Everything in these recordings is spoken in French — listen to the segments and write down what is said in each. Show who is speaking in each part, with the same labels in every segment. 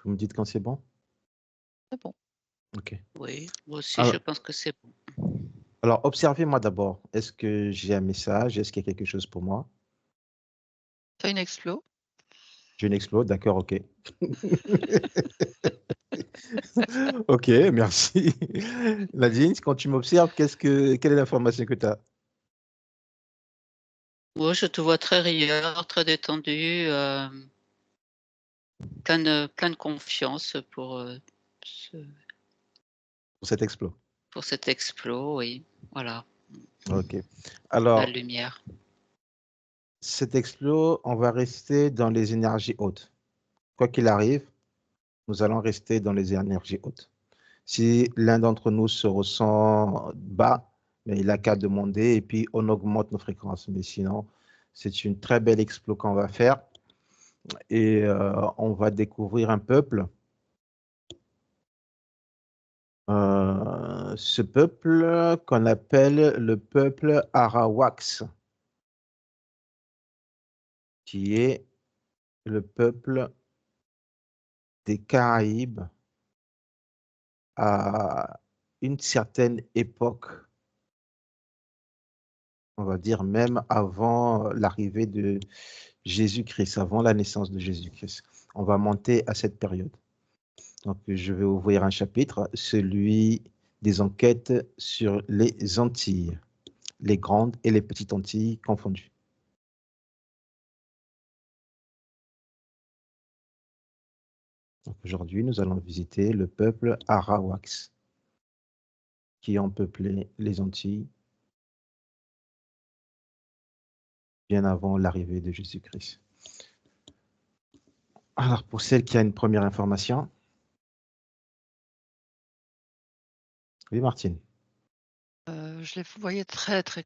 Speaker 1: Vous me dites quand c'est bon?
Speaker 2: C'est bon.
Speaker 1: OK.
Speaker 2: Oui, moi aussi je
Speaker 1: Alors
Speaker 2: pense que c'est bon.
Speaker 1: alors observez-moi d'abord. Est-ce que j'ai un message? Est-ce qu'il y a quelque chose pour moi?
Speaker 2: Tu as une explo?
Speaker 1: J'ai une explo, d'accord, OK. OK, merci. Nadine, quand tu m'observes, quelle est l'information que tu as?
Speaker 2: Moi, je te vois très rieur, très détendu, plein de confiance ce
Speaker 1: Pour cet explo?
Speaker 2: pour cet explo, oui, voilà,
Speaker 1: OK.
Speaker 2: la
Speaker 1: Alors,
Speaker 2: lumière.
Speaker 1: cet explo, on va rester dans les énergies hautes. Quoi qu'il arrive, nous allons rester dans les énergies hautes. Si l'un d'entre nous se ressent bas, mais il a qu'à demander et puis on augmente nos fréquences. Mais sinon, c'est une très belle explo qu'on va faire et on va découvrir un peuple. Ce peuple qu'on appelle le peuple Arawaks, qui est le peuple des Caraïbes à une certaine époque, on va dire même avant l'arrivée de Jésus-Christ, avant la naissance de Jésus-Christ. On va monter à cette période. Donc, je vais ouvrir un chapitre, celui des enquêtes sur les Antilles, les grandes et les petites Antilles confondues. Donc, aujourd'hui, nous allons visiter le peuple Arawaks, qui ont peuplé les Antilles bien avant l'arrivée de Jésus-Christ. Alors, pour celle qui a une première information, oui, Martine.
Speaker 2: Je les voyais très, très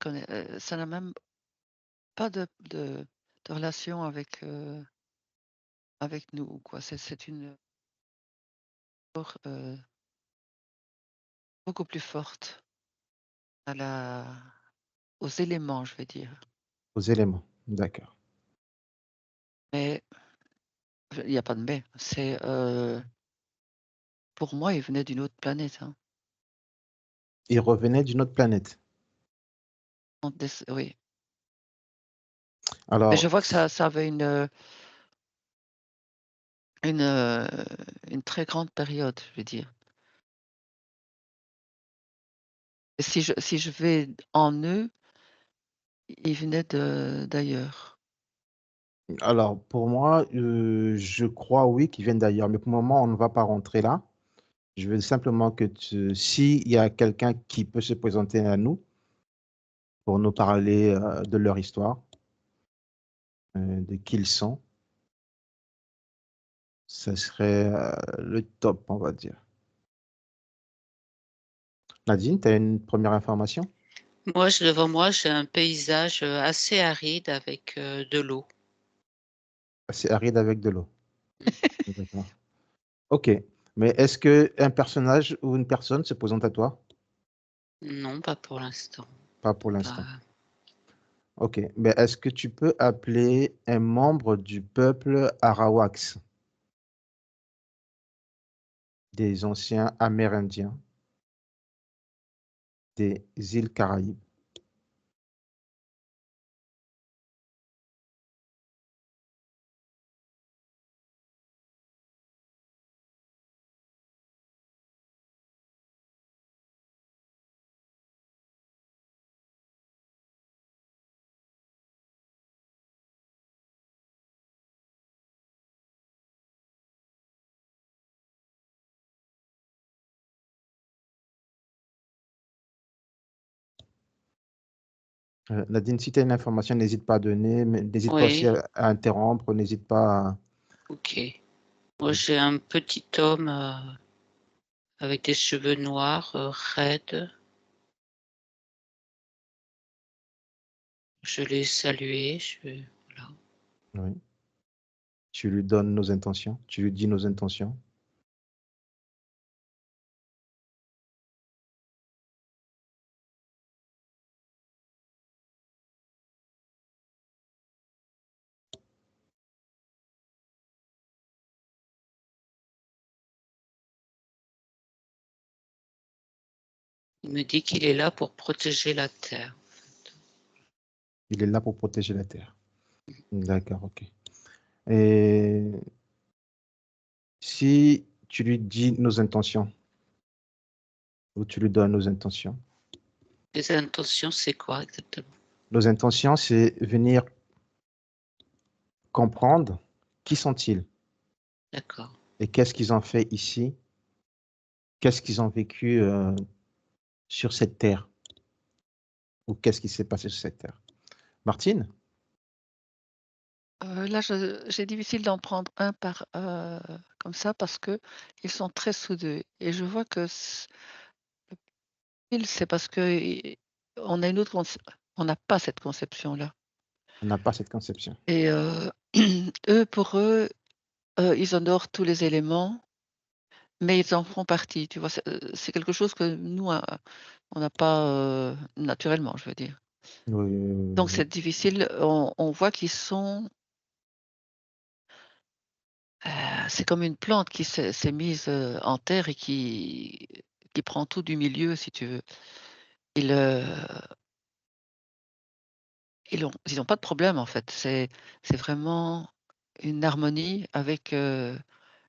Speaker 2: ça n'a même pas de relation avec nous, quoi. C'est une or beaucoup plus forte à la aux éléments, je vais dire.
Speaker 1: Aux éléments, d'accord.
Speaker 2: Mais il y a pas de mais, pour moi, ils venaient d'une autre planète, hein.
Speaker 1: Ils revenaient d'une autre planète.
Speaker 2: Oui. Mais je
Speaker 1: Alors,
Speaker 2: vois que ça avait une, heu, une très grande période, je veux dire. Et si je vais en eux, ils venaient d'ailleurs.
Speaker 1: alors pour moi, je crois oui qu'ils viennent d'ailleurs, mais pour le moment, on ne va pas rentrer là. Je veux simplement que s'il y a quelqu'un qui peut se présenter à nous pour nous parler de leur histoire, de qui ils sont, ce serait le top, on va dire. Nadine, tu as une première information?
Speaker 2: Moi, devant moi, j'ai un paysage, assez aride avec, de l'eau.
Speaker 1: C'est aride avec de l'eau. D'accord. Ok. Mais est-ce que un personnage ou une personne se présente à toi?
Speaker 2: Non, pas pour l'instant.
Speaker 1: Pas pour l'instant.
Speaker 2: Pas
Speaker 1: Ok. Mais est-ce que tu peux appeler un membre du peuple Arawaks, des anciens Amérindiens des îles Caraïbes? Nadine, si tu as une information, n'hésite pas à donner, mais n'hésite pas aussi
Speaker 2: oui,
Speaker 1: à interrompre, n'hésite pas à...
Speaker 2: OK. Moi, j'ai un petit homme, avec des cheveux noirs, raides. Je l'ai salué, voilà.
Speaker 1: Oui. Tu lui donnes nos intentions, tu lui dis nos intentions.
Speaker 2: Il me dit qu'il est là pour protéger la Terre.
Speaker 1: Il est là pour protéger la Terre. D'accord, ok. Et si tu lui dis nos intentions, ou tu lui donnes nos intentions,
Speaker 2: Les intentions, c'est quoi exactement?
Speaker 1: nos intentions, c'est venir comprendre qui sont-ils
Speaker 2: D'accord.
Speaker 1: et qu'est-ce qu'ils ont fait ici, qu'est-ce qu'ils ont vécu sur cette terre, ou qu'est-ce qui s'est passé sur cette terre. Martine?
Speaker 3: Là, j'ai difficile d'en prendre un par comme ça parce que ils sont très soudés et je vois que c'est parce que on a une autre on n'a pas cette conception-là
Speaker 1: On n'a pas cette conception.
Speaker 3: et eux, pour eux, ils honorent tous les éléments, mais ils en font partie, tu vois? C'est quelque chose que nous, on n'a pas, naturellement, je veux dire.
Speaker 1: Oui,
Speaker 3: Donc
Speaker 1: oui.
Speaker 3: c'est difficile, on voit qu'ils sont, c'est comme une plante qui s'est mise, en terre et qui prend tout du milieu, si tu veux. Ils, ils ont pas de problème, en fait. C'est vraiment une harmonie avec,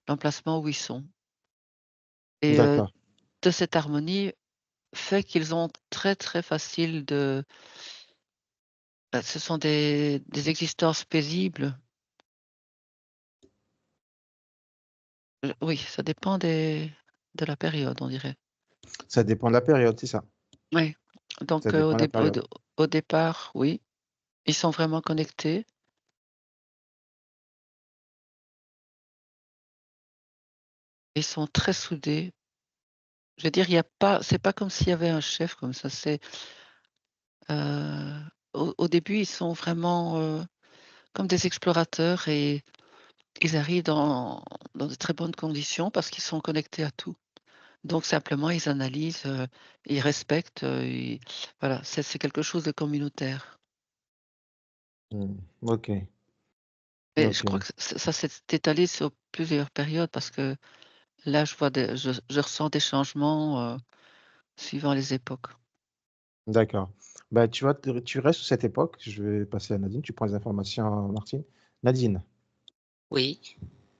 Speaker 3: l'emplacement où ils sont et
Speaker 1: D'accord.
Speaker 3: de cette harmonie fait qu'ils ont très, très facile de ce sont des existences paisibles. Oui, ça dépend de la période, on dirait.
Speaker 1: Ça dépend de la période, c'est ça.
Speaker 3: Oui,
Speaker 1: Ça
Speaker 3: donc
Speaker 1: dépend de la période.
Speaker 3: au départ, oui, ils sont vraiment connectés. Ils sont très soudés. Je veux dire, il y a pas c'est pas comme s'il y avait un chef comme ça, au début, ils sont vraiment, comme des explorateurs et ils arrivent dans de très bonnes conditions parce qu'ils sont connectés à tout. Donc simplement, ils analysent, ils respectent, ils voilà, c'est quelque chose de communautaire
Speaker 1: Ok,
Speaker 3: et je crois
Speaker 1: ok.
Speaker 3: que ça s'est étalé sur plusieurs périodes parce que là, je ressens des changements, suivant les époques.
Speaker 1: D'accord. Bah, tu restes sur cette époque. Je vais passer à Nadine. Tu prends les informations, Martine. Nadine,
Speaker 2: Oui,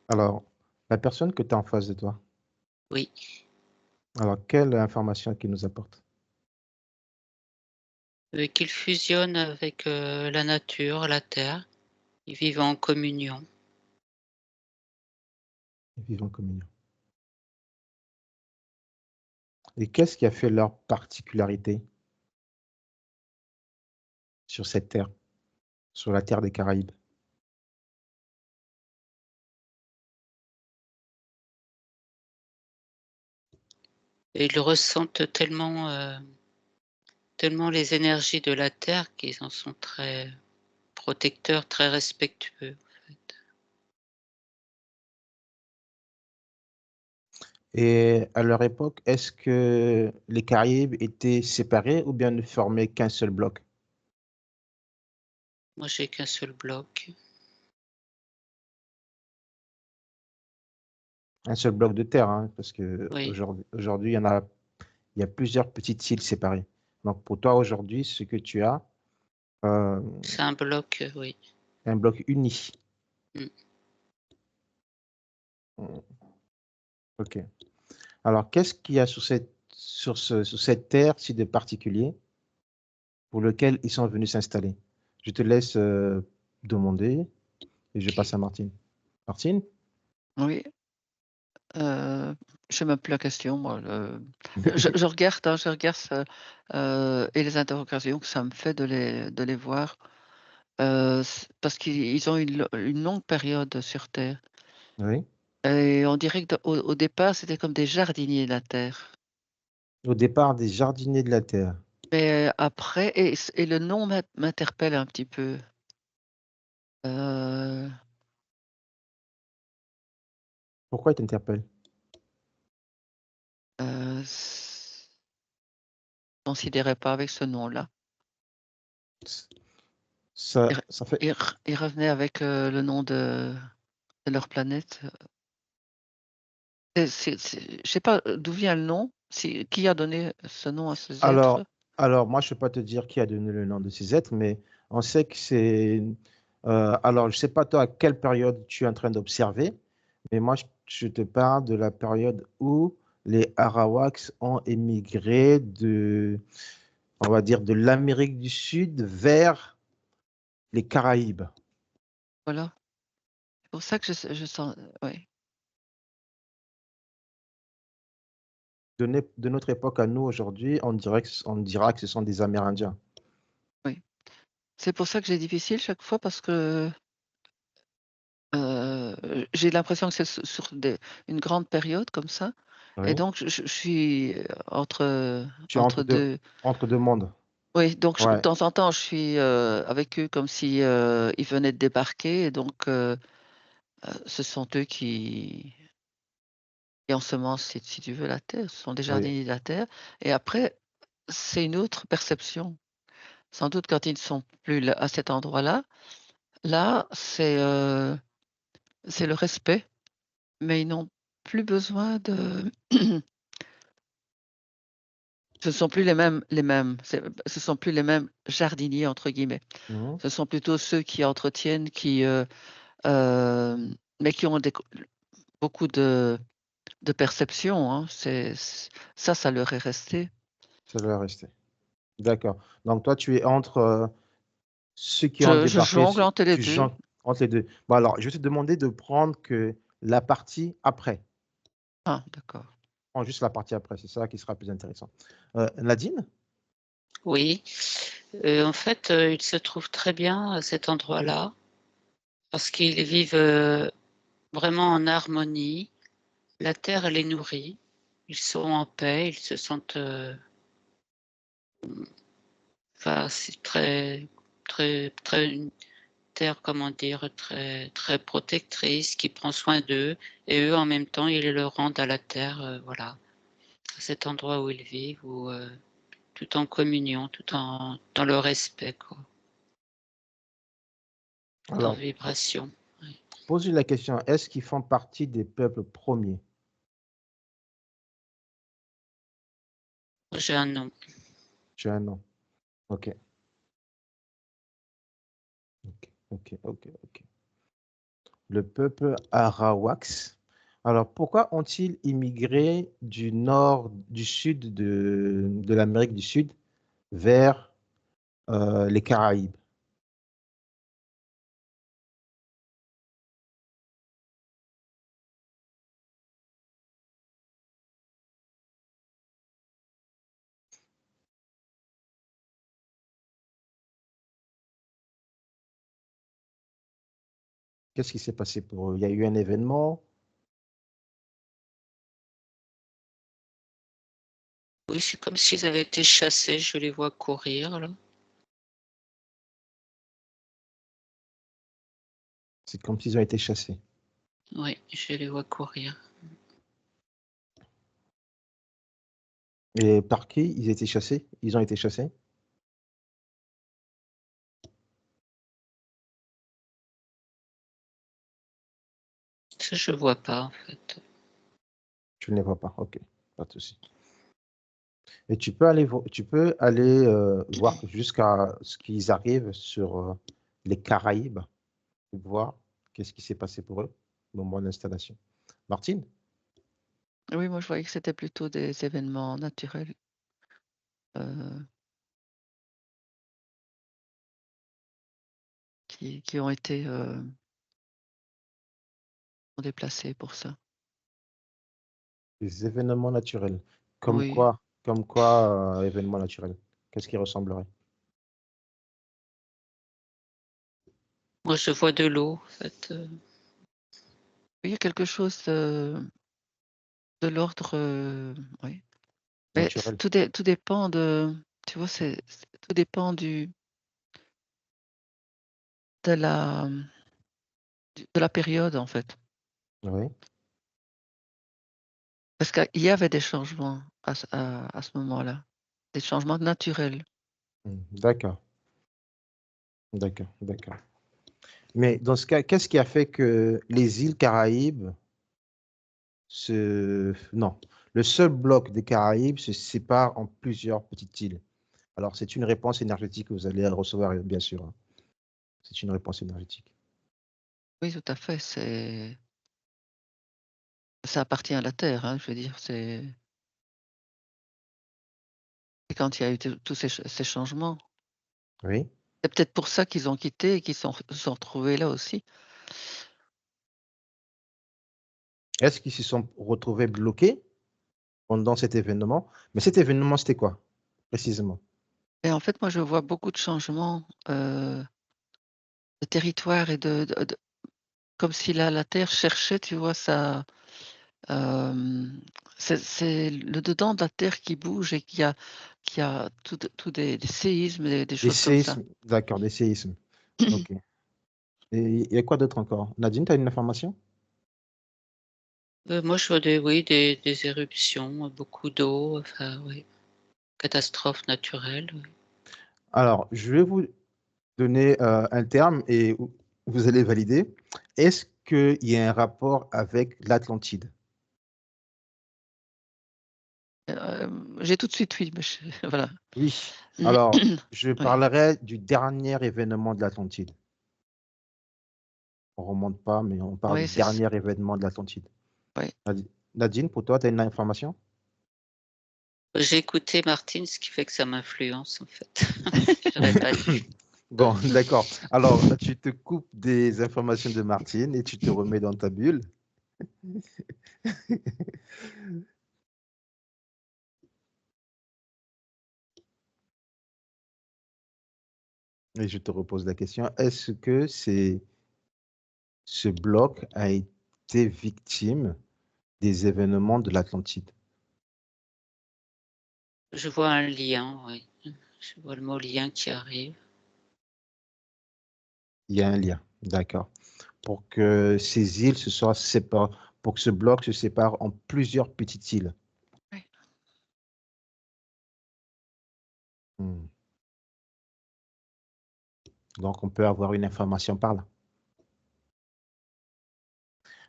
Speaker 1: alors, la personne que tu as en face de toi,
Speaker 2: oui.
Speaker 1: alors, quelle information qu'il nous apporte?
Speaker 2: Qu'ils fusionnent avec, la nature, la terre. Ils vivent en communion.
Speaker 1: Vivant communion. Et qu'est-ce qui a fait leur particularité sur cette terre, sur la terre des Caraïbes?
Speaker 2: Et ils ressentent tellement les énergies de la terre qu'ils en sont très protecteurs, très respectueux, en fait.
Speaker 1: Et à leur époque, est-ce que les Caraïbes étaient séparés ou bien ne formaient qu'un seul bloc?
Speaker 2: Moi, j'ai qu'un seul bloc.
Speaker 1: Un seul bloc de terre, hein, parce que
Speaker 2: Oui,
Speaker 1: aujourd'hui, il y a plusieurs petites îles séparées. Donc pour toi, aujourd'hui, ce que tu as, euh,
Speaker 2: c'est un bloc, oui.
Speaker 1: un bloc uni.
Speaker 2: Mmh.
Speaker 1: Mm, ok. Alors, qu'est-ce qu'il y a sur cette terre si de particulier pour lequel ils sont venus s'installer? Je te laisse demander et je passe à Martine. Martine?
Speaker 3: Oui, je sais même plus la question moi, je regarde, hein, je regarde ce et les interrogations que ça me fait de les voir, parce qu'ils ont une longue période sur terre
Speaker 1: Oui.
Speaker 3: et on dirait que au départ, c'était comme des jardiniers de la terre.
Speaker 1: Au départ, des jardiniers de la terre.
Speaker 3: Mais après et le nom m'interpelle un petit peu, heu
Speaker 1: Pourquoi ils t'interpellent?
Speaker 3: s considérait pas avec ce nom-là.
Speaker 1: Ça, ça fait.
Speaker 3: Ils revenaient avec, le nom de leur planète, je sais pas, d'où vient le nom, Qui a donné ce nom à ces
Speaker 1: Alors,
Speaker 3: êtres?
Speaker 1: alors, moi, je ne peux pas te dire qui a donné le nom de ces êtres, mais on sait que c'est... alors, je ne sais pas toi à quelle période tu es en train d'observer, mais moi, je te parle de la période où les Arawaks ont émigré on va dire, de l'Amérique du Sud vers les Caraïbes.
Speaker 3: Voilà. C'est pour ça que je sens. Oui,
Speaker 1: De notre époque à nous aujourd'hui, on dira que ce sont des Amérindiens.
Speaker 3: oui. C'est pour ça que j'ai difficile chaque fois parce que j'ai l'impression que c'est sur une grande période comme ça. Et
Speaker 1: Oui.
Speaker 3: donc, je suis
Speaker 1: Tu es
Speaker 3: entre deux.
Speaker 1: entre deux mondes.
Speaker 3: Oui, donc de
Speaker 1: Ouais.
Speaker 3: temps en temps, je suis avec eux comme si ils venaient de débarquer. Et donc, ce sont eux qui ensemencent, si tu veux, la terre. Ce sont des
Speaker 1: Oui.
Speaker 3: jardiniers de la terre. Et après, c'est une autre perception. Sans doute quand ils ne sont plus là, à cet endroit-là, là, c'est le respect, mais ils n'ont plus besoin de. Ce ne sont plus ce sont plus les mêmes «jardiniers» entre guillemets.
Speaker 1: Mhm.
Speaker 3: Ce sont plutôt ceux qui entretiennent, mais qui ont beaucoup de perception, hein. Ça leur est resté.
Speaker 1: Ça doit rester. D'accord. Donc, toi, tu es entre ceux qui ont
Speaker 3: Je
Speaker 1: débarqué,
Speaker 3: jongle entre les
Speaker 1: tu
Speaker 3: 2.
Speaker 1: gens entre les deux. Bon, alors, je vais te demander de prendre que la partie après.
Speaker 3: Ah d'accord.
Speaker 1: Prends juste la partie après, c'est ça qui sera plus intéressant. Nadine?
Speaker 2: Oui. En fait, ils se trouvent très bien à cet endroit-là parce qu'ils vivent vraiment en harmonie. La terre les nourrit. Ils sont en paix, ils se sentent. Enfin, c'est une terre, comment dire, très protectrice, qui prend soin d'eux, et eux, en même temps, ils le rendent à la terre, voilà, à cet endroit où ils vivent, tout en communion, dans le respect, quoi, dans
Speaker 1: Alors,
Speaker 2: vibration. Oui.
Speaker 1: pose-lui la question, est-ce qu'ils font partie des peuples premiers?
Speaker 2: J'ai un nom.
Speaker 1: Tu as un nom. OK. OK, OK, OK, OK. Le peuple Arawaks. Alors, pourquoi ont-ils immigré du nord, du sud de l'Amérique du Sud vers les Caraïbes? Qu'est-ce qui s'est passé pour eux? Il y a eu un événement?
Speaker 2: Oui, c'est comme s'ils avaient été chassés, je les vois courir, là.
Speaker 1: C'est comme s'ils ont été chassés.
Speaker 2: Oui, je les vois courir.
Speaker 1: Et par qui ils étaient chassés? Ils ont été chassés?
Speaker 2: Ça, je vois pas, en fait.
Speaker 1: Tu ne les vois pas. OK, pas de souci. Et tu peux aller voir jusqu'à ce qu'ils arrivent sur les Caraïbes, voir qu'est-ce qui s'est passé pour eux au moment de l'installation. Martine?
Speaker 3: Oui, moi je voyais que c'était plutôt des événements naturels, heu, qui ont été, déplacés pour ça.
Speaker 1: Des événements naturels.
Speaker 3: Oui.
Speaker 1: Comme quoi événements naturels? Qu'est-ce qui ressemblerait?
Speaker 2: Moi, je vois de l'eau, en fait.
Speaker 3: Il y a quelque chose de l'ordre, oui. Mais
Speaker 1: Naturel.
Speaker 3: tout dépend tu vois, tout dépend de la, de la période, en fait.
Speaker 1: Oui.
Speaker 3: Parce qu'il y avait des changements à ce moment-là, des changements naturels.
Speaker 1: D'accord, d'accord, d'accord. Mais dans ce cas, qu'est-ce qui a fait que les îles Caraïbes non, Le seul bloc des Caraïbes se sépare en plusieurs petites îles. Alors, c'est une réponse énergétique que vous allez recevoir, bien sûr, hein. C'est une réponse énergétique.
Speaker 3: Oui, tout à fait, ça appartient à la Terre, hein, je veux dire, c'est quand il y a eu tous ces changements.
Speaker 1: Oui.
Speaker 3: C'est peut-être pour ça qu'ils ont quitté et qu'ils se sont retrouvés là aussi.
Speaker 1: Est-ce qu'ils se sont retrouvés bloqués pendant cet événement? Mais cet événement, c'était quoi, précisément?
Speaker 3: Et en fait, moi, je vois beaucoup de changements, de territoire et de comme si la Terre cherchait, tu vois, hem, c'est le dedans de la Terre qui bouge et qui a tout des séismes, des
Speaker 1: Des
Speaker 3: choses comme ça.
Speaker 1: séismes, d'accord, des séismes. OK. Et il y a quoi d'autre encore? Nadine, tu as une information?
Speaker 2: Moi, je vois des éruptions, beaucoup d'eau, enfin, oui, catastrophes naturelles, oui.
Speaker 1: Alors, je vais vous donner, un terme et vous allez valider. Est-ce qu'il y a un rapport avec l'Atlantide?
Speaker 3: J'ai tout de suite oui, mais voilà.
Speaker 1: Oui. Alors, je
Speaker 3: Oui,
Speaker 1: parlerai du dernier événement de l'Atlantide. On remonte pas, mais on parle
Speaker 3: oui,
Speaker 1: du
Speaker 3: c'est ça,
Speaker 1: dernier événement de l'Atlantide.
Speaker 3: oui.
Speaker 1: Nadine, pour toi, tu as une information?
Speaker 2: J'ai écouté Martine, ce qui fait que ça m'influence, en fait. J'aurais pas dû.
Speaker 1: Bon, d'accord. Alors, tu te coupes des informations de Martine et tu te remets dans ta bulle. Et je te repose la question, est-ce que ce bloc a été victime des événements de l'Atlantide?
Speaker 2: Je vois un lien, oui. Je vois le mot lien qui arrive.
Speaker 1: Il y a un lien, d'accord. Pour que ces îles se soient séparées, pour que ce bloc se sépare en plusieurs petites îles.
Speaker 3: Oui.
Speaker 1: Hmm. Donc, on peut avoir une information par là.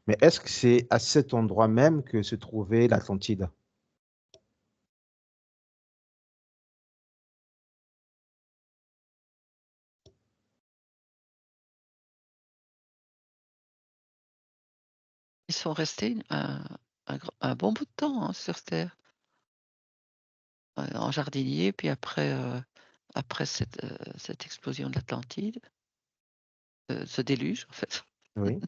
Speaker 1: Mais est-ce que c'est à cet endroit même que se trouvait l'Atlantide?
Speaker 3: Ils sont restés un bon bout de temps, hein, sur terre, en jardinier, puis après cette explosion de l'Atlantide, ce déluge, en fait.
Speaker 1: Oui.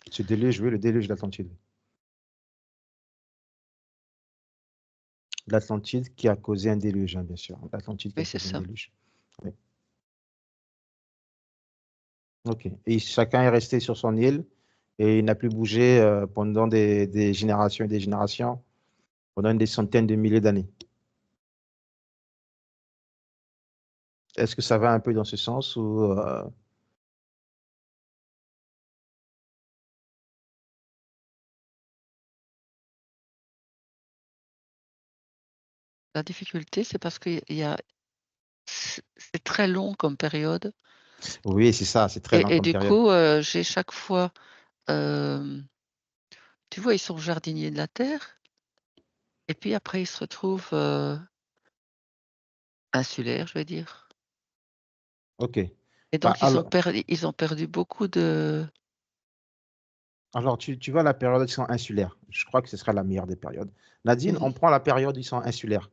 Speaker 1: Ce déluge, oui, le déluge d'Atlantide. L'Atlantide qui a causé un déluge, hein, bien sûr. L'Atlantide qui a
Speaker 3: Oui, c'est
Speaker 1: causé un
Speaker 3: ça.
Speaker 1: déluge. Oui. OK. Et chacun est resté sur son île et il n'a plus bougé pendant des générations et des générations, pendant des centaines de milliers d'années. Est-ce que ça va un peu dans ce sens ou
Speaker 3: La difficulté, c'est parce qu'il y a c'est très long comme période
Speaker 1: oui, c'est ça, c'est très lent
Speaker 3: et
Speaker 1: comme
Speaker 3: du
Speaker 1: période.
Speaker 3: coup, j'ai chaque fois, hem, tu vois, ils sont jardiniers de la terre et puis après ils se retrouvent, insulaires, je vais dire
Speaker 1: OK.
Speaker 3: et
Speaker 1: Bah,
Speaker 3: donc ils ont perdu beaucoup de
Speaker 1: alors tu vois la période où ils sont insulaires. Je crois que ce sera la meilleure des périodes. Nadine, on
Speaker 3: oui,
Speaker 1: prend la période où ils sont insulaires.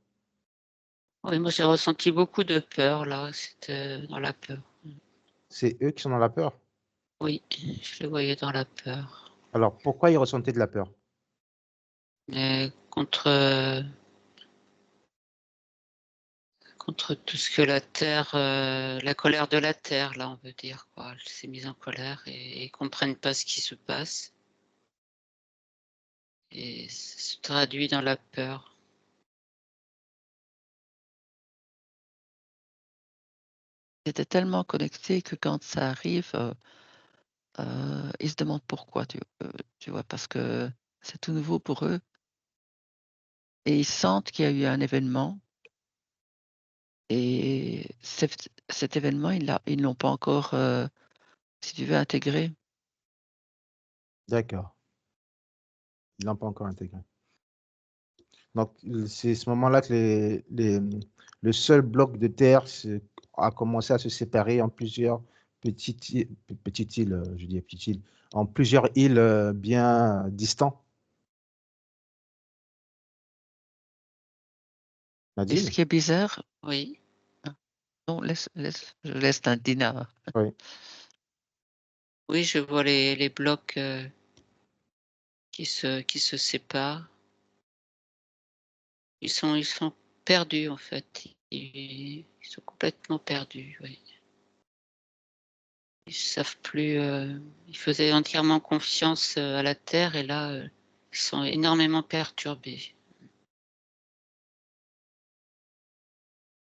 Speaker 2: Oui, moi, j'ai ressenti beaucoup de peur, là, c'était dans la peur.
Speaker 1: C'est eux qui sont dans la peur.
Speaker 2: Oui, je les voyais dans la peur.
Speaker 1: Alors pourquoi ils ressentaient de la peur?
Speaker 2: Mais contre tout ce que la terre, la colère de la terre, là, on veut dire, quoi. Elle s'est mise en colère et ils comprennent pas ce qui se passe et ça se traduit dans la peur.
Speaker 3: ils étaient tellement connectés que quand ça arrive, ils se demandent pourquoi, tu vois? Parce que c'est tout nouveau pour eux et ils sentent qu'il y a eu un événement et cet événement, ils l'ont pas encore, si tu veux, intégré.
Speaker 1: D'accord. Ils l'ont pas encore intégré. Donc, c'est ce moment-là que le seul bloc de terre a commencé à se séparer en plusieurs petites îles, je dis petites îles, en plusieurs îles bien distantes.
Speaker 3: Et ce
Speaker 1: Nadine?
Speaker 3: qui est bizarre,
Speaker 2: Oui.
Speaker 3: non, je laisse Nadina.
Speaker 1: Oui.
Speaker 2: Oui, je vois les blocs qui se séparent. Ils sont perdus en fait. Ils sont complètement perdus, oui. Ils savent plus, ils faisaient entièrement confiance, à la terre et là, ils sont énormément perturbés.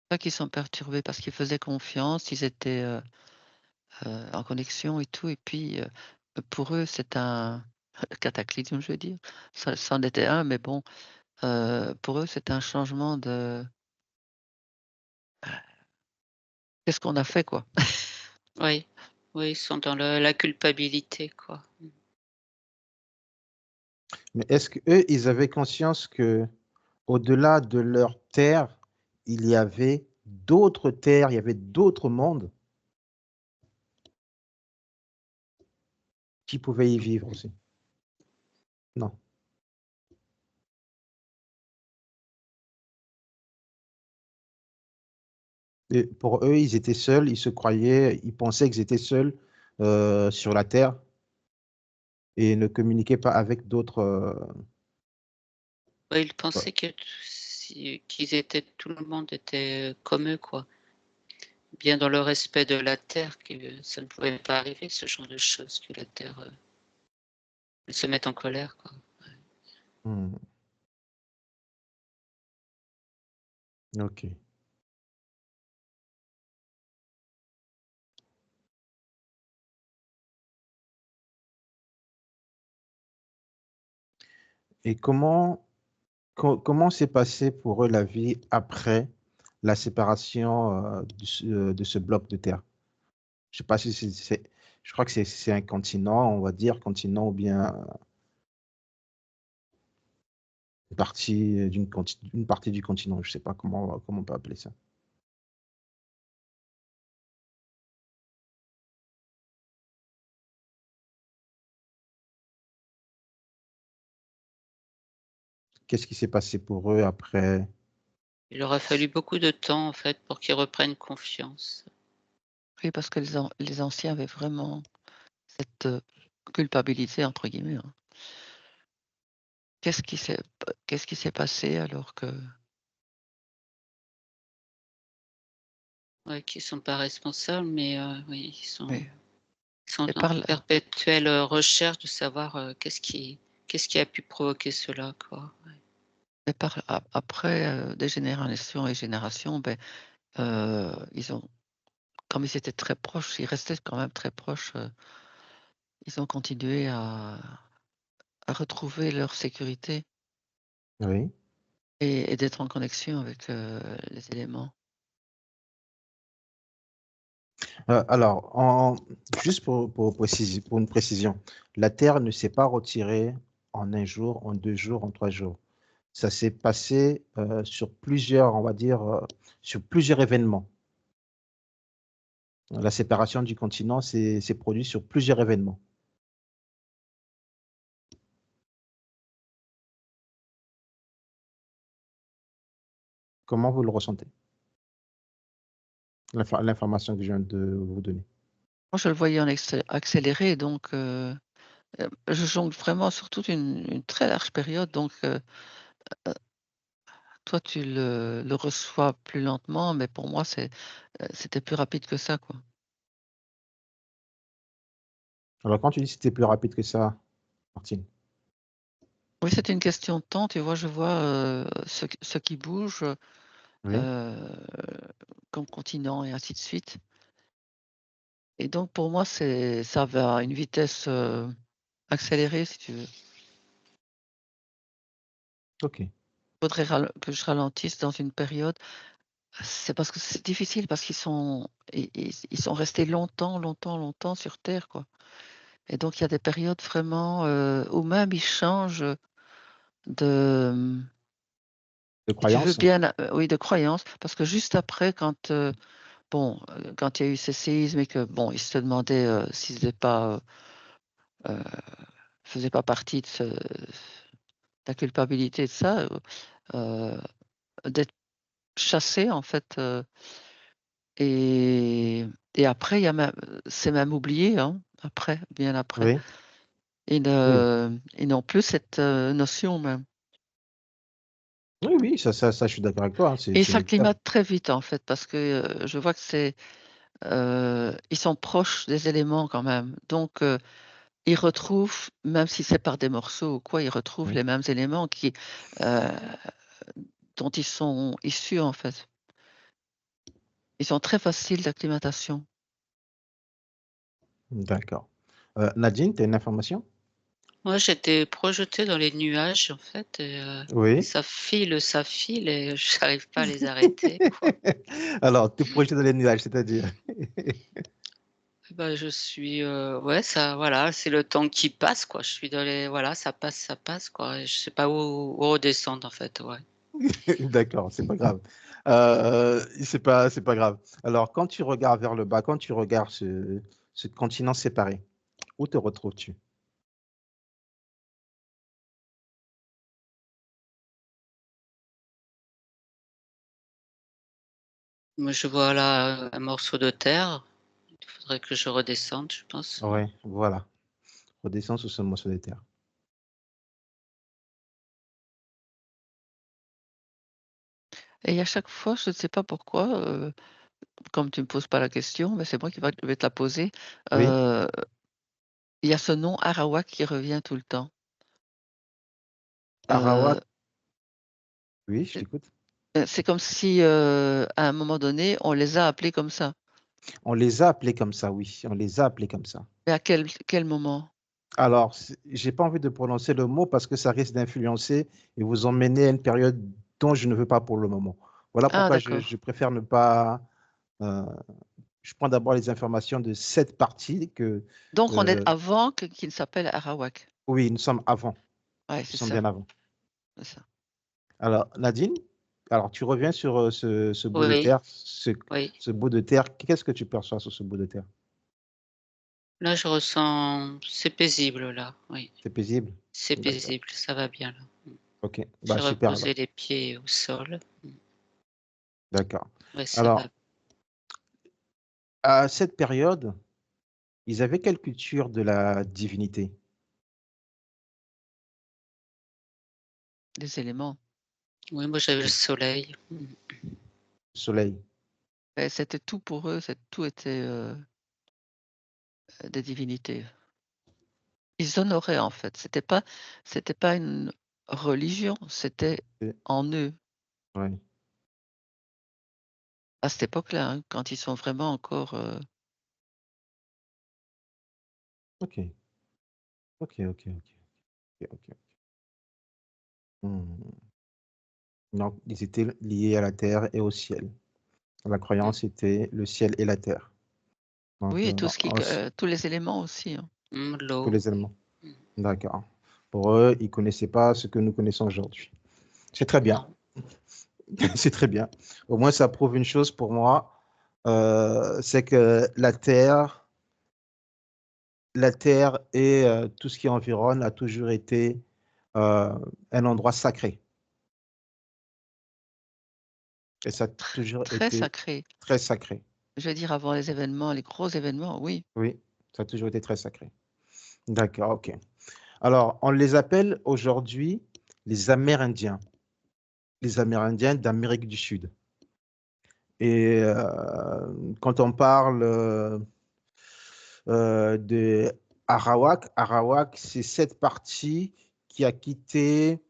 Speaker 3: Pas qu'ils sont perturbés parce qu'ils faisaient confiance, ils étaient, en connexion et tout et puis, pour eux, c'est un cataclysme, je veux dire. Ça en était un, mais bon, pour eux, c'est un changement de qu'est-ce qu'on a fait, quoi?
Speaker 2: Oui, oui, ils sont dans la culpabilité, quoi.
Speaker 1: Mais est-ce qu'eux, ils avaient conscience que au-delà de leur terre, il y avait d'autres terres, il y avait d'autres mondes qui pouvaient y vivre aussi? Non. Et pour eux, ils étaient seuls, ils se croyaient, ils pensaient qu'ils étaient seuls sur la terre et ne communiquaient pas avec d'autres.
Speaker 2: Ouais, ils
Speaker 1: Ouais.
Speaker 2: pensaient que qu'ils étaient tout le monde était, comme eux, quoi. Bien dans le respect de la terre, que ça ne pouvait pas arriver, ce genre de choses, que la terre, elle se mette en colère, quoi.
Speaker 1: Hmm. Ok. Et comment s'est passée pour eux la vie après la séparation de ce bloc de terre? Je sais pas si je crois que c'est un continent, on va dire continent ou bien une partie une partie du continent. Je sais pas comment on peut appeler ça. Qu'est-ce qui s'est passé pour eux après?
Speaker 2: Il leur a fallu beaucoup de temps, en fait, pour qu'ils reprennent confiance.
Speaker 3: Oui, parce que les anciens avaient vraiment cette, «culpabilité» entre guillemets, hein. Qu'est-ce qui s'est passé alors que
Speaker 2: Ouais, qu'ils sont pas responsables, mais oui,
Speaker 3: mais
Speaker 2: ils sont
Speaker 3: mais
Speaker 2: en
Speaker 3: par là
Speaker 2: perpétuelle, recherche de savoir, qu'est-ce qui a pu provoquer cela, quoi. Ouais.
Speaker 3: mais par a après, des générations et générations, ils ont comme ils étaient très proches, ils restaient quand même très proches, ils ont continué à retrouver leur sécurité
Speaker 1: Oui.
Speaker 3: et d'être en connexion avec, les éléments.
Speaker 1: Alors, juste pour une précision, la Terre ne s'est pas retirée en un jour, en 2 jours, en 3 jours. Ça s'est passé sur plusieurs, on va dire, sur plusieurs événements. La séparation du continent s'est produite sur plusieurs événements. Comment vous le ressentez? L'information que je viens de vous donner.
Speaker 3: Moi, je le voyais en accéléré donc je jongle vraiment sur toute une très large période donc toi tu le reçois plus lentement mais pour moi c'était plus rapide que ça, quoi.
Speaker 1: Alors, quand tu dis que c'était plus rapide que ça, Martine?
Speaker 3: Oui, c'est une question de temps, tu vois? Je vois, ce qui bouge,
Speaker 1: Oui?
Speaker 3: heu, comme continent et ainsi de suite et donc pour moi ça va à une vitesse, accélérée si tu veux.
Speaker 1: OK.
Speaker 3: Faudrait que je ralentisse dans une période. C'est parce que c'est difficile parce qu'ils sont restés longtemps, longtemps, longtemps sur terre, quoi et donc il y a des périodes vraiment, où même ils changent de,
Speaker 1: De
Speaker 3: Et tu veux
Speaker 1: croyance?
Speaker 3: bien, oui, de croyance, parce que juste après, quand quand il y a eu ces séismes et que bon, ils se demandaient s'ils faisaient pas partie de la culpabilité de ça, d'être chassés en fait. Et, et après, c'est même oublié, hein, après, bien après.
Speaker 1: Oui,
Speaker 3: Ils
Speaker 1: oui.
Speaker 3: n'ont plus cette notion même.
Speaker 1: Oui, oui, ça, je suis d'accord avec toi, hein,
Speaker 3: Et
Speaker 1: c'est
Speaker 3: ça
Speaker 1: inévitable.
Speaker 3: climate très vite en fait, parce que je vois que ils sont proches des éléments quand même. Donc, ils retrouvent, même si c'est par des morceaux ou quoi, ils retrouvent
Speaker 1: Oui.
Speaker 3: les mêmes éléments euh, dont ils sont issus en fait. Ils sont très faciles d'acclimatation.
Speaker 1: D'accord. Nadine, tu as une information?
Speaker 2: Moi, j'étais projetée dans les nuages, en fait, et
Speaker 1: Oui.
Speaker 2: ça file et j'arrive pas à les arrêter, quoi.
Speaker 1: Alors, te projeter dans les nuages, c'est-à-dire?
Speaker 2: Bah, je suis, ouais, ça voilà, c'est le temps qui passe, quoi. Je suis dans les voilà, ça passe, quoi, et je sais pas où redescendre, en fait, ouais.
Speaker 1: D'accord, c'est pas grave. C'est pas grave. Alors, quand tu regardes vers le bas, quand tu regardes ce continent séparé, où te retrouves-tu?
Speaker 2: Moi, je vois là, un morceau de terre. Il faudrait que je redescende, je pense.
Speaker 1: Ouais, voilà. Redescends sous ce morceau de terre.
Speaker 3: Et à chaque fois, je ne sais pas pourquoi, comme tu ne me poses pas la question, mais c'est moi qui vais te la poser.
Speaker 1: Oui,
Speaker 3: euh, il y a ce nom Arawak qui revient tout le temps. Euh,
Speaker 1: Arawak, oui, je t'écoute.
Speaker 3: c'est comme si, à un moment donné, on les a appelés comme ça.
Speaker 1: On les a appelés comme ça, oui, on les a appelés comme ça.
Speaker 3: Mais à quel moment?
Speaker 1: Alors, j'ai pas envie de prononcer le mot parce que ça risque d'influencer et vous emmener à une période dont je ne veux pas pour le moment. Voilà
Speaker 3: Ah,
Speaker 1: pourquoi je
Speaker 3: d'accord.
Speaker 1: préfère ne pas. euh, je prends d'abord les informations de cette partie que.
Speaker 3: Donc, on est
Speaker 1: euh,
Speaker 3: avant qu'il s'appelle Arawak.
Speaker 1: oui, nous sommes avant.
Speaker 3: Ouais,
Speaker 1: Nous
Speaker 3: c'est
Speaker 1: sommes
Speaker 3: ça.
Speaker 1: bien avant.
Speaker 3: C'est ça.
Speaker 1: Alors, Nadine, alors tu reviens sur ce bout de
Speaker 2: Oui,
Speaker 1: terre.
Speaker 2: oui.
Speaker 1: Ce bout de terre, qu'est-ce que tu perçois sur ce bout de terre?
Speaker 2: Là, je ressens c'est paisible, là, oui.
Speaker 1: C'est paisible?
Speaker 2: C'est
Speaker 1: D'accord.
Speaker 2: paisible, ça va bien, là.
Speaker 1: Ok, bah
Speaker 2: J'ai
Speaker 1: super alors.
Speaker 2: reposé les pieds au sol.
Speaker 1: D'accord.
Speaker 2: Ouais, ça va.
Speaker 1: Alors, à cette période, ils avaient quelle culture de la divinité?
Speaker 3: Des éléments.
Speaker 2: Oui, moi, j'avais le soleil.
Speaker 1: Soleil.
Speaker 3: Et c'était tout pour eux, tout était des divinités. Ils honoraient en fait. C'était pas une religion, c'était
Speaker 1: Et-
Speaker 3: en eux.
Speaker 1: ouais.
Speaker 3: À cette époque-là, hein, quand ils sont vraiment encore.
Speaker 1: Ok, ok. Hmm. Donc, ils étaient liés à la terre et au ciel. La
Speaker 2: Mmh.
Speaker 1: croyance était le ciel et la terre. Donc,
Speaker 3: Oui, et tous les éléments aussi, hein.
Speaker 1: tous
Speaker 2: L'eau.
Speaker 1: les éléments.
Speaker 2: Mmh.
Speaker 1: D'accord. Pour eux, ils ne connaissaient pas ce que nous connaissons aujourd'hui. C'est très bien.
Speaker 2: Non.
Speaker 1: C'est très bien. Au moins, ça prouve une chose pour moi, c'est que la terre et tout ce qui environne a toujours été euh, un endroit sacré. Et ça a toujours
Speaker 3: Très
Speaker 1: été
Speaker 3: sacré.
Speaker 1: très sacré.
Speaker 3: Je veux dire, avant les événements, les gros événements, oui.
Speaker 1: Oui, ça a toujours été très sacré. D'accord, ok. Alors, on les appelle aujourd'hui les Amérindiens d'Amérique du Sud. Et quand on parle de Arawak, c'est cette partie qui a quitté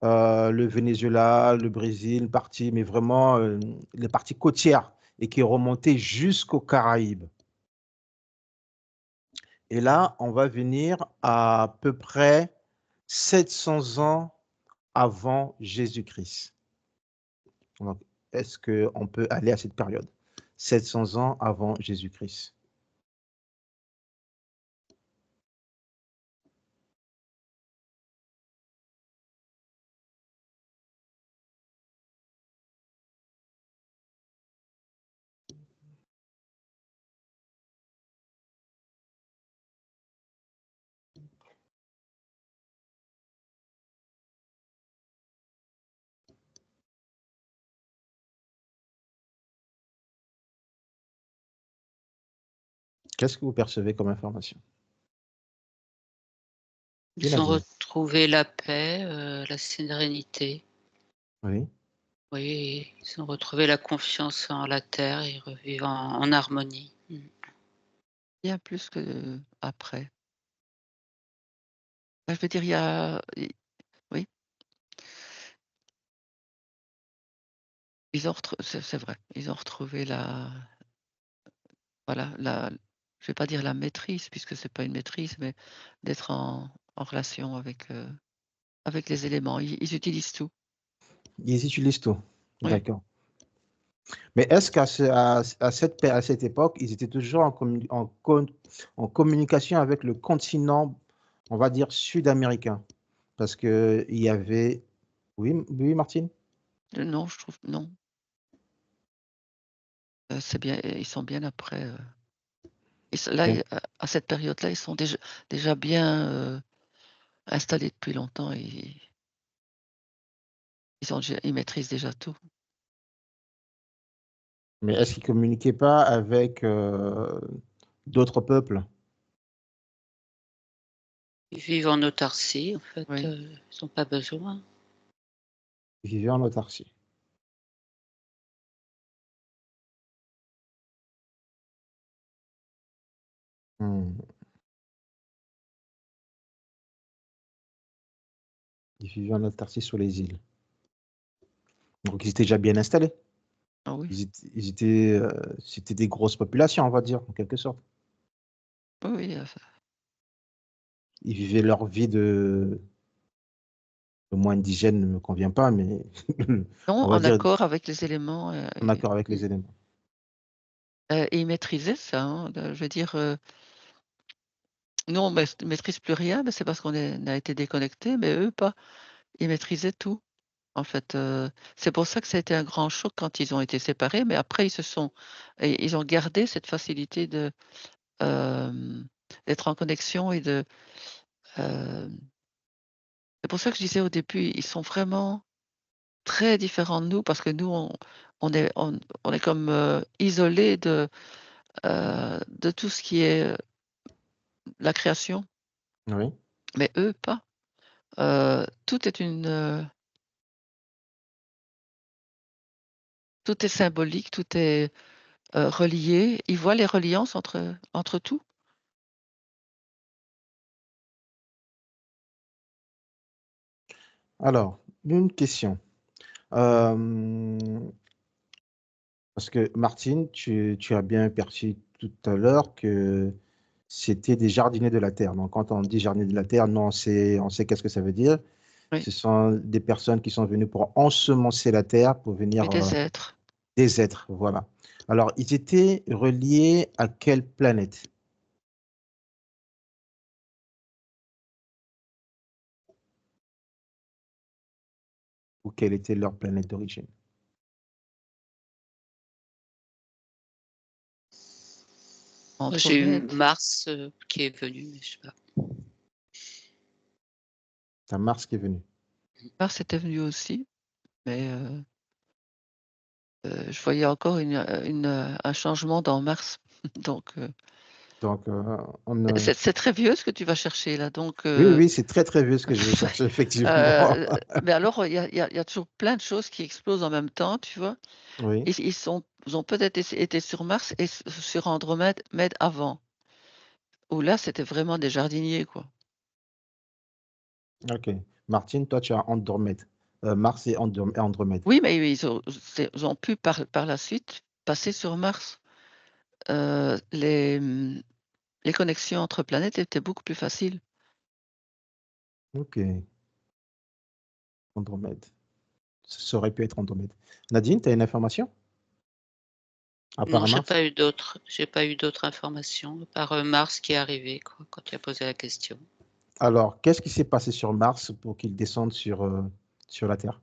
Speaker 1: le Venezuela, le Brésil, partie, mais vraiment les parties côtières et qui est remontée jusqu'aux Caraïbes. Et là, on va venir à peu près 700 ans avant Jésus-Christ. Donc, est-ce qu'on peut aller à cette période? 700 ans avant Jésus-Christ. Qu'est-ce que vous percevez comme information?
Speaker 2: Ils ont
Speaker 1: Nadine?
Speaker 2: retrouvé la paix, la sérénité.
Speaker 1: Oui.
Speaker 2: Oui, ils ont retrouvé la confiance en la terre, ils revivent en harmonie.
Speaker 3: Bien plus qu'après. Bah, je veux dire, il y a oui, ils ont retrouvé. C'est vrai, ils ont retrouvé voilà, je vais pas dire la maîtrise puisque c'est pas une maîtrise, mais d'être en relation avec les éléments. Ils utilisent tout.
Speaker 1: Ils utilisent tout.
Speaker 3: Oui.
Speaker 1: D'accord. Mais est-ce à cette époque, ils étaient toujours en communication avec le continent, on va dire, sud-américain? Parce qu'il y avait oui, oui, Martine?
Speaker 3: Non, je trouve non. C'est bien, ils sont bien après, ils sont là,
Speaker 1: Bien.
Speaker 3: à cette période-là, ils sont déjà bien, installés depuis longtemps et ils maîtrisent déjà tout.
Speaker 1: Mais est-ce qu'ils communiquaient pas avec, d'autres peuples?
Speaker 2: Ils vivent en autarcie, en fait,
Speaker 3: Oui.
Speaker 2: ils ont pas besoin.
Speaker 1: Ils vivaient en autarcie. Mmh. Ils vivaient en autarcie sur les îles. Donc ils étaient déjà bien installés.
Speaker 3: Ah oui.
Speaker 1: C'était des grosses populations, on va dire, en quelque sorte.
Speaker 3: Oui, oui,
Speaker 1: Ils vivaient leur vie le mot indigène ne me convient pas, mais
Speaker 3: non,
Speaker 1: on va
Speaker 3: en
Speaker 1: dire
Speaker 3: accord avec les éléments,
Speaker 1: en accord avec les éléments.
Speaker 3: et ils maîtrisaient ça, hein, je veux dire, nous on maîtrise plus rien, mais c'est parce on a été déconnectés, mais eux pas. Ils maîtrisaient tout, en fait, c'est pour ça que ça a été un grand choc quand ils ont été séparés, mais après ils ont gardé cette facilité hem, d'être en connexion et hem, c'est pour ça que je disais au début, ils sont vraiment très différents de nous parce que nous on est comme, isolés de tout ce qui est, la création,
Speaker 1: Oui.
Speaker 3: mais eux pas. Tout est tout est symbolique, tout est, relié. Ils voient les reliances entre tout.
Speaker 1: Alors, une question. Hem, Parce que Martine, tu as bien perçu tout à l'heure que c'était des jardiniers de la terre. Donc quand on dit jardinier de la terre, nous on sait qu'est-ce que ça veut dire.
Speaker 3: Oui,
Speaker 1: Ce sont des personnes qui sont venues pour ensemencer la terre, pour
Speaker 3: oui,
Speaker 1: venir,
Speaker 3: des êtres.
Speaker 1: des êtres, voilà. Alors ils étaient reliés à quelle planète? Ou quelle était leur planète d'origine?
Speaker 2: Moi, j'ai eu
Speaker 3: Andromède.
Speaker 2: Mars, qui est venu, mais je sais pas.
Speaker 1: C'est Mars qui est venu.
Speaker 3: Mars était venu aussi, mais je voyais encore un changement dans Mars. Donc
Speaker 1: Donc on,
Speaker 3: c'est très vieux ce que tu vas chercher là, donc
Speaker 1: oui, oui, c'est très, très vieux ce que je vais chercher effectivement.
Speaker 3: mais alors il y a toujours plein de choses qui explosent en même temps, tu vois?
Speaker 1: Oui,
Speaker 3: Ils ont peut-être été sur Mars et sur Andromède avant, où là, c'était vraiment des jardiniers, quoi.
Speaker 1: OK. Martine, toi tu as Andromède. Mars et Andromède.
Speaker 3: Oui, mais ils ont pu par la suite passer sur Mars. Les connexions entre planètes étaient beaucoup plus faciles.
Speaker 1: OK, Andromède. Ça aurait pu être Andromède. Nadine, tu as une information? À
Speaker 2: Non,
Speaker 1: part Mars?
Speaker 2: j'ai pas eu d'autres informations, à part, Mars qui est arrivé, quoi, quand tu as posé la question.
Speaker 1: Alors, qu'est-ce qui s'est passé sur Mars pour qu'il descende sur la Terre?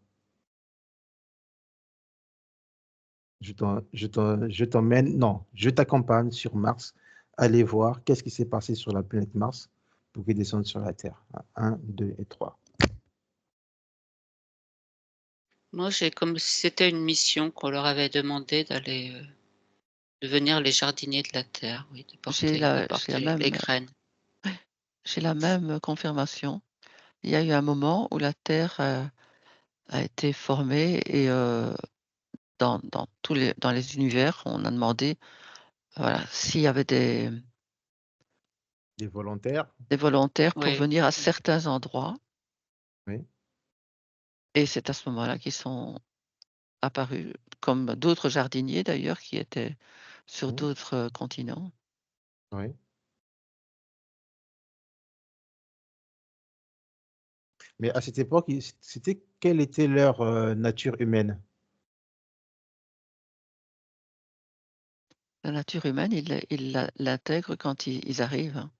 Speaker 1: Je t'emmène non, je t'accompagne sur Mars. Allez voir qu'est-ce qui s'est passé sur la planète Mars pour qu'il descende sur la Terre. 1, 2 et 3.
Speaker 2: Moi, j'ai comme si c'était une mission qu'on leur avait demandé d'aller, devenir les jardiniers de la terre, oui, de porter les graines.
Speaker 3: J'ai la même confirmation. Il y a eu un moment où la terre, a été formée et dans les univers, on a demandé, voilà, s'il y avait des
Speaker 1: volontaires.
Speaker 3: volontaires pour
Speaker 2: Oui.
Speaker 3: venir à certains endroits.
Speaker 1: Oui.
Speaker 3: Et c'est à ce moment-là qu'ils sont apparus, comme d'autres jardiniers d'ailleurs qui étaient sur d'autres continents.
Speaker 1: Oui. Mais à cette époque, quelle était leur nature humaine?
Speaker 3: La nature humaine, ils l'intègrent quand ils arrivent, hein,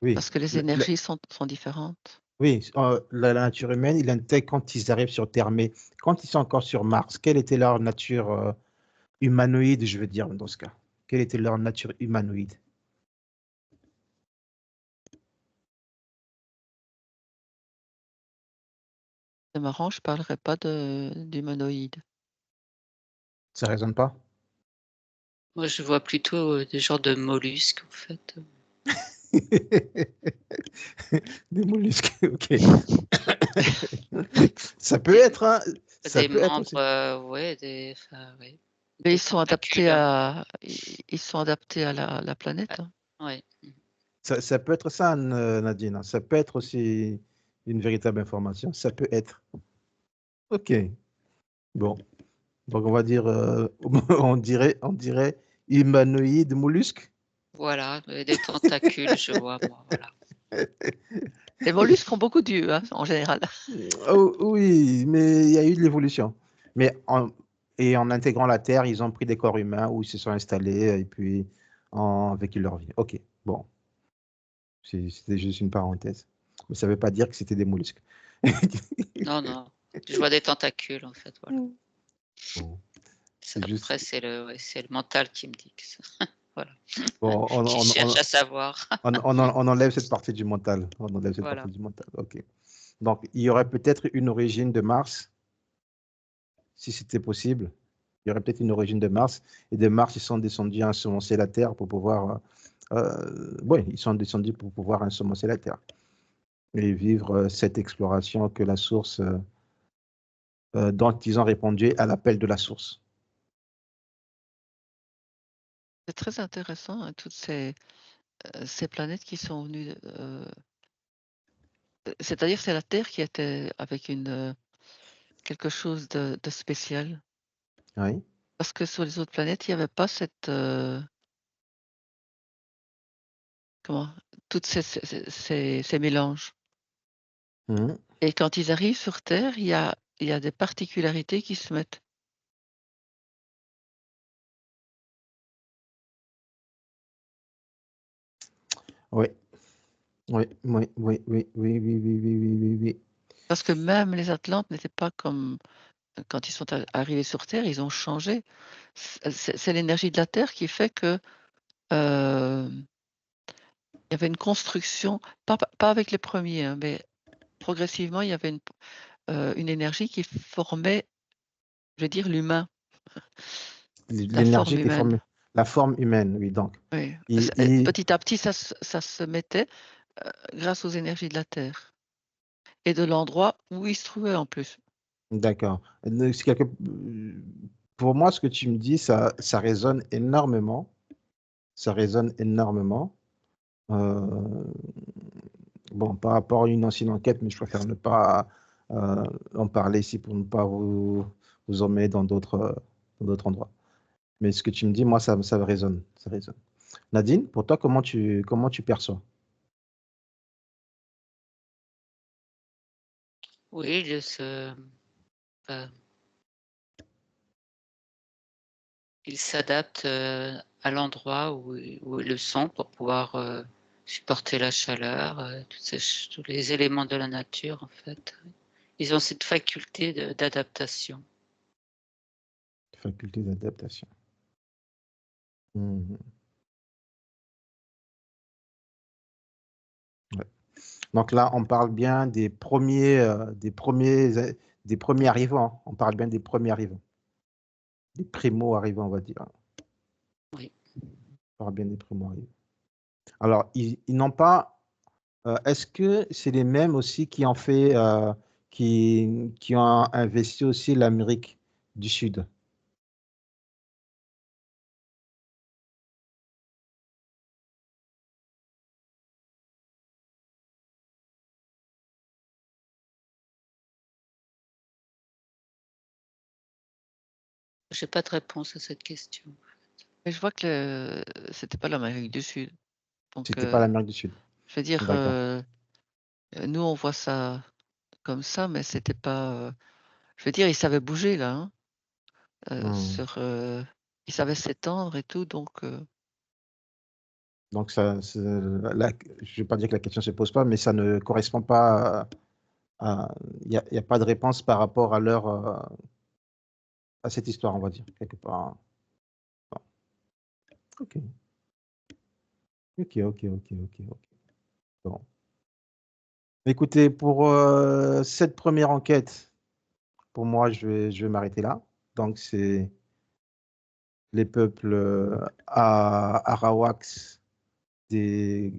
Speaker 1: Oui,
Speaker 3: parce que les énergies sont différentes.
Speaker 1: oui, la nature humaine, ils l'intègrent quand ils arrivent sur Terre, mais quand ils sont encore sur Mars, quelle était leur nature humanoïde, je veux dire, dans ce cas? Quelle était leur nature humanoïde?
Speaker 3: C'est marrant, je ne parlerai pas d'humanoïde.
Speaker 1: Ça résonne pas?
Speaker 2: Moi, je vois plutôt des genres de mollusques, en fait.
Speaker 1: Des mollusques, ok. Ça peut être, hein, ça
Speaker 2: Des
Speaker 1: peut être aussi.
Speaker 2: membres, ouais, ouais,
Speaker 3: Mais
Speaker 2: des
Speaker 3: ils sont adaptés
Speaker 2: tentacules.
Speaker 3: à la planète, hein.
Speaker 2: Ouais.
Speaker 1: Ça peut être ça, Nadine, hein. Ça peut être aussi une véritable information. Ça peut être. Ok. Bon. Donc, on va dire, on dirait humanoïde mollusque.
Speaker 2: Voilà, des tentacules, je vois, moi, voilà.
Speaker 3: Les mollusques ont beaucoup d'yeux, hein, en général.
Speaker 1: Oh, oui, mais il y a eu de l'évolution. Mais en intégrant la Terre, ils ont pris des corps humains où ils se sont installés et puis ont vécu leur vie. Ok, bon, c'était juste une parenthèse. Mais ça ne veut pas dire que c'était des mollusques.
Speaker 2: Non, non, je vois des tentacules, en fait, voilà.
Speaker 1: Bon,
Speaker 2: Après, c'est le mental qui me dit que ça. Voilà.
Speaker 1: bon,
Speaker 2: Qui cherche à savoir.
Speaker 1: on enlève cette partie du mental. On enlève cette
Speaker 2: Voilà.
Speaker 1: partie du mental. Ok. Donc, il y aurait peut-être une origine de Mars, si c'était possible. Il y aurait peut-être une origine de Mars. Et de Mars, ils sont descendus ensemencer la Terre pour pouvoir. Oui, ils sont descendus pour pouvoir ensemencer la Terre et vivre cette exploration que la source, dont ils ont répondu à l'appel de la source.
Speaker 3: C'est très intéressant, hein, toutes ces planètes qui sont venues. C'est-à-dire, c'est la Terre qui était avec quelque chose de spécial.
Speaker 1: Oui.
Speaker 3: Parce que sur les autres planètes, il n'y avait pas cette. Toutes ces mélanges.
Speaker 1: Mhm.
Speaker 3: Et quand ils arrivent sur Terre, il y a des particularités qui se mettent.
Speaker 1: Oui. Oui, oui, oui, oui, oui, oui, oui, oui, oui, oui, oui.
Speaker 3: Parce que même les Atlantes n'étaient pas comme quand ils sont arrivés sur Terre, ils ont changé. C'est l'énergie de la Terre qui fait que il y avait une construction, pas avec les premiers, hein, mais progressivement, il y avait une énergie qui formait, je veux dire, l'humain, la forme
Speaker 1: L'énergie qui
Speaker 3: humaine.
Speaker 1: forme la forme humaine, oui, donc.
Speaker 3: Oui.
Speaker 1: Il-
Speaker 3: Petit à petit, ça se mettait grâce aux énergies de la Terre et de l'endroit où ils se trouvaient en plus.
Speaker 1: D'accord. Pour moi, ce que tu me dis, ça résonne énormément. Ça résonne énormément. Euh, Bon, par rapport à une ancienne enquête, mais je préfère ne pas en parler ici pour ne pas vous emmener dans d'autres endroits. Mais ce que tu me dis, moi, ça résonne. Ça résonne. Nadine, pour toi, comment tu perçois?
Speaker 2: Oui, ils s'adaptent à l'endroit où ils le sont pour pouvoir supporter la chaleur, tous les éléments de la nature, en fait. Ils ont cette faculté d'adaptation.
Speaker 1: Faculté d'adaptation. Mhm. Ouais. Donc là, on parle bien des premiers arrivants. On parle bien des premiers arrivants. Des primo-arrivants, on va dire. Par bien des primo-arrivants. Alors, ils n'ont pas. Est-ce que c'est les mêmes aussi qui ont fait, qui ont investi aussi l'Amérique du Sud?
Speaker 2: J'ai pas de réponse à cette question.
Speaker 3: Mais je vois que c'était pas l'Amérique du Sud. Donc,
Speaker 1: C'était pas l'Amérique du Sud.
Speaker 3: je veux dire,
Speaker 1: D'accord.
Speaker 3: nous, on voit ça comme ça, mais c'était pas. Je veux dire, ils savaient bouger là, hein,
Speaker 1: Hmm.
Speaker 3: ils savaient s'étendre et tout, donc.
Speaker 1: Donc, je ne vais pas dire que la question ne se pose pas, mais ça ne correspond pas à. Il n'y a pas de réponse par rapport à à cette histoire, on va dire, quelque part. Bon. Ok. Ok, ok, ok, ok, ok. Bon. Écoutez, pour cette première enquête, pour moi, je vais m'arrêter là. Donc, c'est les peuples Arawaks des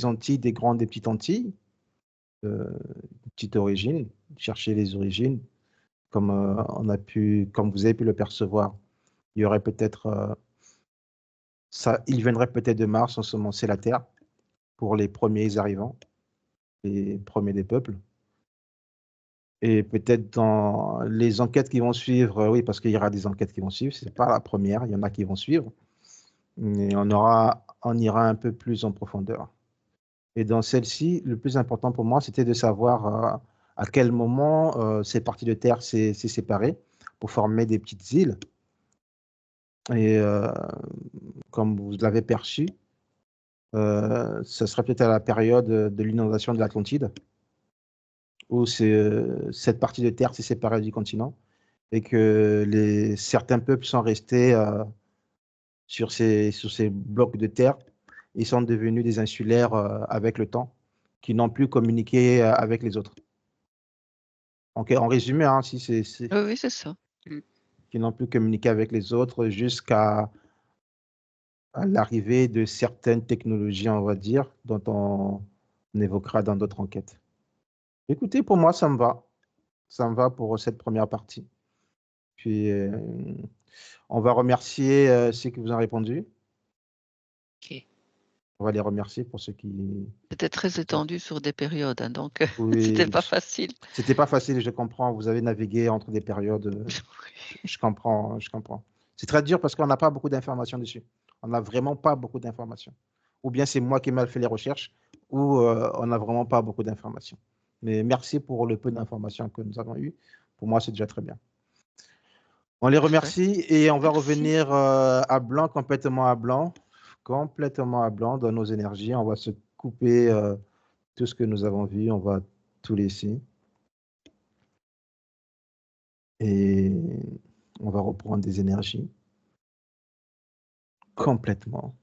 Speaker 1: Antilles, des grandes et petites Antilles, petite origine, chercher les origines, comme comme vous avez pu le percevoir. Il y aurait peut-être, il viendrait peut-être de Mars ensemencer la Terre pour les premiers arrivants, les premiers des peuples. Et peut-être dans les enquêtes qui vont suivre, oui, parce qu'il y aura des enquêtes qui vont suivre, ce n'est pas la première, il y en a qui vont suivre, et on ira un peu plus en profondeur. Et dans celle-ci, le plus important pour moi, c'était de savoir à quel moment ces parties de terre s'est séparées pour former des petites îles. Et comme vous l'avez perçu, ce serait peut-être à la période de l'inondation de l'Atlantide, où cette partie de terre s'est séparée du continent et que certains peuples sont restés sur ces blocs de terre. Ils sont devenus des insulaires avec le temps, qui n'ont plus communiqué avec les autres. Donc, en résumé, hein,
Speaker 3: Oui, c'est ça.
Speaker 1: qui n'ont plus communiqué avec les autres jusqu'à l'arrivée de certaines technologies, on va dire, dont on évoquera dans d'autres enquêtes. Écoutez, pour moi, ça me va. Ça me va pour cette première partie. Puis, on va remercier ceux qui vous ont répondu.
Speaker 2: Ok.
Speaker 1: On va les remercier pour ceux qui...
Speaker 3: C'était très étendu sur des périodes, hein, donc c'était
Speaker 1: Oui,
Speaker 3: pas facile.
Speaker 1: c'était pas facile, je comprends. Vous avez navigué entre des périodes. Je comprends, je comprends. C'est très dur parce qu'on n'a pas beaucoup d'informations dessus. On n'a vraiment pas beaucoup d'informations. Ou bien c'est moi qui ai mal fait les recherches, ou on n'a vraiment pas beaucoup d'informations. Mais merci pour le peu d'informations que nous avons eues. Pour moi, c'est déjà très bien. On les
Speaker 3: Parfait.
Speaker 1: remercie et on va
Speaker 3: Merci.
Speaker 1: revenir à blanc, complètement à blanc dans nos énergies. On va se couper tout ce que nous avons vu, on va tout laisser. Et on va reprendre des énergies complètement